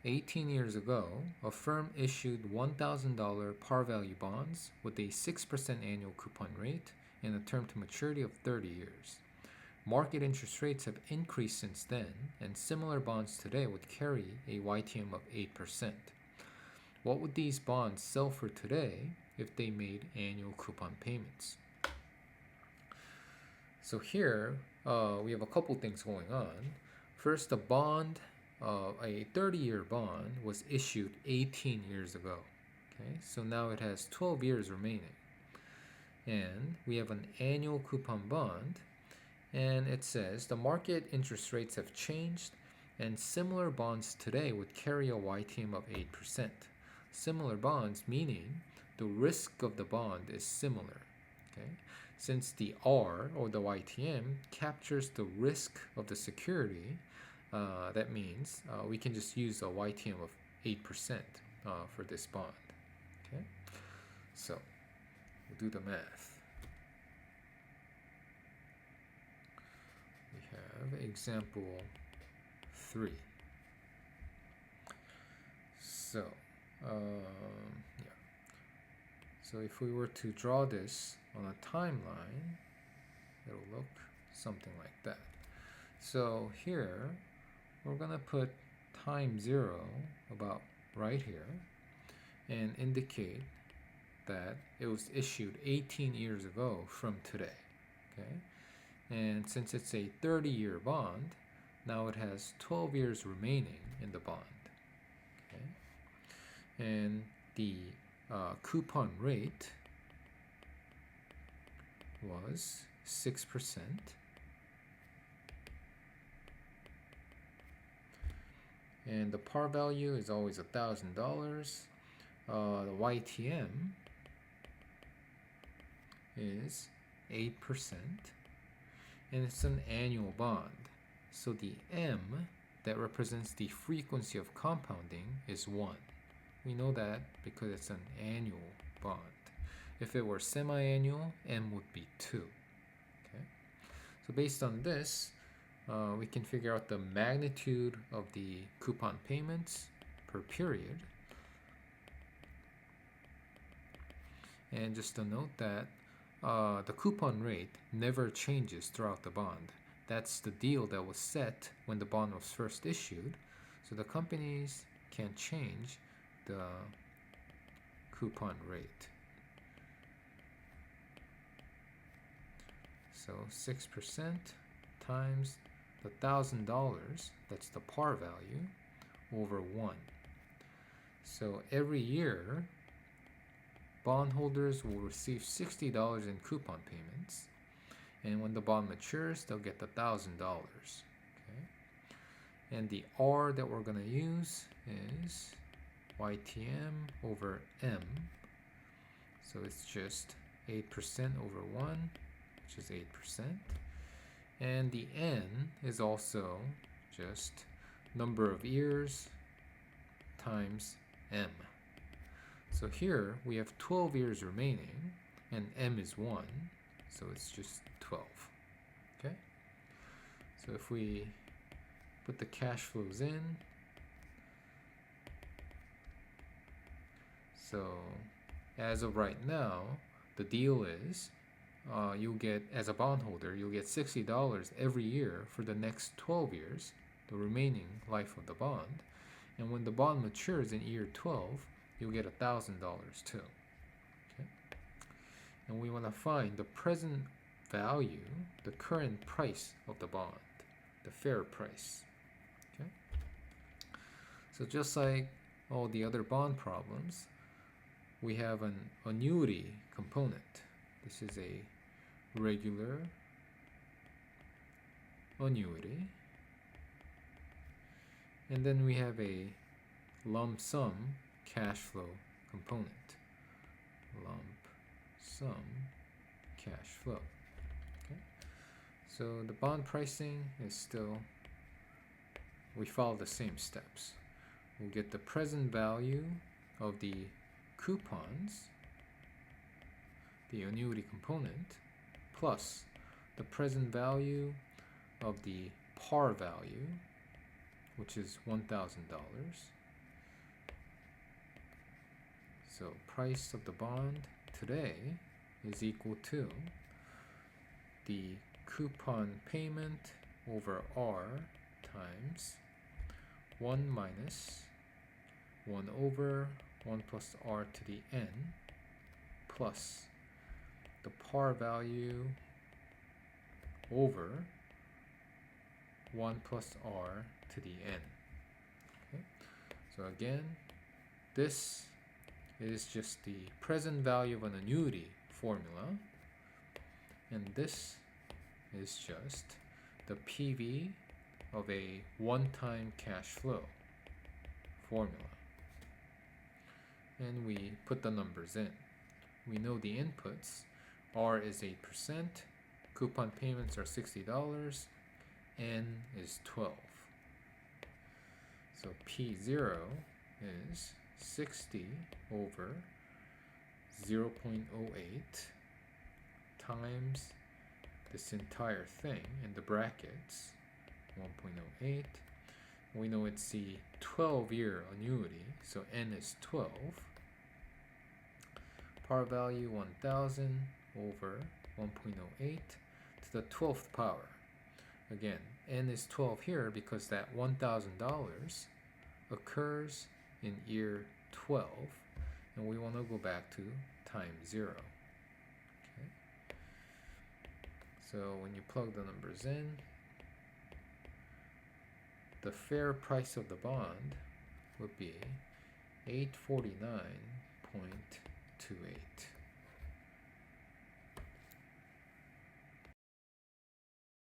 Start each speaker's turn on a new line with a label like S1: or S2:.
S1: 18 years ago, a firm issued $1,000 par value bonds with a 6% annual coupon rate and a term to maturity of 30 years. Market interest rates have increased since then, and similar bonds today would carry a YTM of 8%. What would these bonds sell for today if they made annual coupon payments? So here we have a couple things going on. First, a 30-year bond was issued 18 years ago. Okay, so now it has 12 years remaining. And we have an annual coupon bond, and it says the market interest rates have changed, and similar bonds today would carry a YTM of 8%. Similar bonds meaning the risk of the bond is similar. Okay? Since the R, or the YTM, captures the risk of the security, that means we can just use a YTM of 8% for this bond. Okay? So we'll do the math. We have example 3. So, yeah. So if we were to draw this on a timeline, it'll look something like that. So here, we're gonna put time 0 about right here and indicate that it was issued 18 years ago from today. Okay, and since it's a 30-year bond, now it has 12 years remaining in the bond. Okay, and the coupon rate was 6%. And the par value is always $1,000. The YTM is 8%, and it's an annual bond. So the M that represents the frequency of compounding is 1. We know that because it's an annual bond. If it were semi-annual, M would be 2. Okay? So based on this, we can figure out the magnitude of the coupon payments per period. And just to note that the coupon rate never changes throughout the bond. That's the deal that was set when the bond was first issued. So the companies can change the coupon rate. So 6% times the $1,000, that's the par value, over 1. So every year, bondholders will receive $60 in coupon payments, and when the bond matures, they'll get the $1,000. Okay? And the R that we're going to use is YTM over M. So it's just 8% over 1, which is 8%. And the N is also just number of years times M. So here we have 12 years remaining, and M is 1, so it's just 12. Okay? So if we put the cash flows in, so as of right now, the deal is you'll get, as a bondholder, you'll get $60 every year for the next 12 years, the remaining life of the bond. And when the bond matures in year 12, you'll get $1,000 too. Okay? And we want to find the present value, the current price of the bond, the fair price. Okay? So just like all the other bond problems, we have an annuity component. This is a regular annuity. And then we have a lump sum cash flow component. Lump sum cash flow. Okay? So the bond pricing is still, we follow the same steps. We'll get the present value of the coupons, the annuity component, plus the present value of the par value, which is $1,000, So price of the bond today is equal to the coupon payment over R times 1 minus 1 over 1 plus R to the n plus the par value over 1 plus R to the n. Okay? So again, this is just the present value of an annuity formula, and this is just the PV of a one-time cash flow formula. And we put the numbers in. We know the inputs. R is 8%, coupon payments are $60, N is 12. So P0 is 60 over 0.08 times this entire thing in the brackets, 1.08. We know it's the 12-year annuity, so N is 12. Par value 1000 over 1.08 to the 12th power. Again, N is 12 here because that $1,000 occurs in year 12, and we want to go back to time 0. Okay. So when you plug the numbers in, the fair price of the bond would be $849.28.